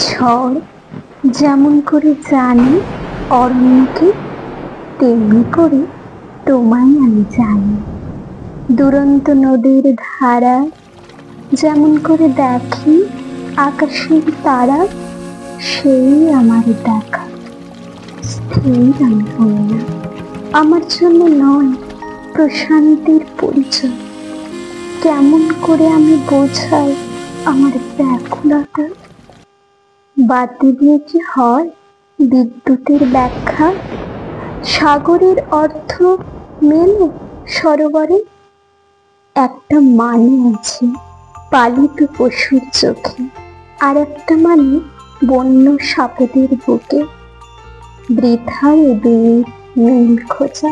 ঝড় যেমন করে জানি অরণ্যকে, তেমনি করে তোমায় আমি জানি। দুরন্ত নদীর ধারা যেমন করে দেখি আকাশের তারা, সেই আমার দেখা। স্থির আমি হই না, আমার জন্য নয় প্রশান্তির পরিচয়। কেমন করে আমি বোঝাই আমার ব্যাকুলতা? বাতি দিয়ে কি হয় বিদ্যুতের ব্যাখ্যা? সাগরের অর্থ মেলে সরোবরে। একটা মানে আছে পালিত পশুর চোখে, আর একটা মানে বন্য সাপেদের বুকে। বৃথার এদের নীল খোঁজা।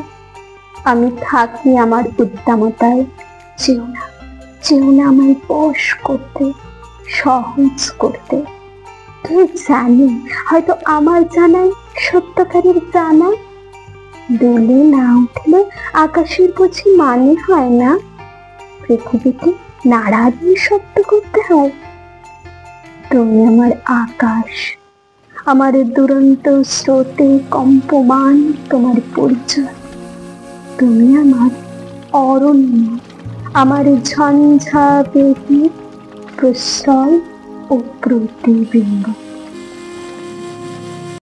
আমি থাকি আমার উদ্দামতায়। চেও না, চেও না আমায় বশ করতে, সহজ করতে। কে জানে, হয়তো আমার জানাই সত্যকারের জানা। দুলে না উঠলে আকাশের বুঝি মানে হয় না? পৃথিবীকে নাড়া দিয়ে শব্দ করতে হয়। তুমি আমার আকাশ, আমার দুরন্ত স্রোতে কম্পমান তোমার পরিচয়। তুমি আমার অরণ্য, আমার ঝঞ্ঝা বেগে প্রশ্রয় ও প্রতিবিম্ব।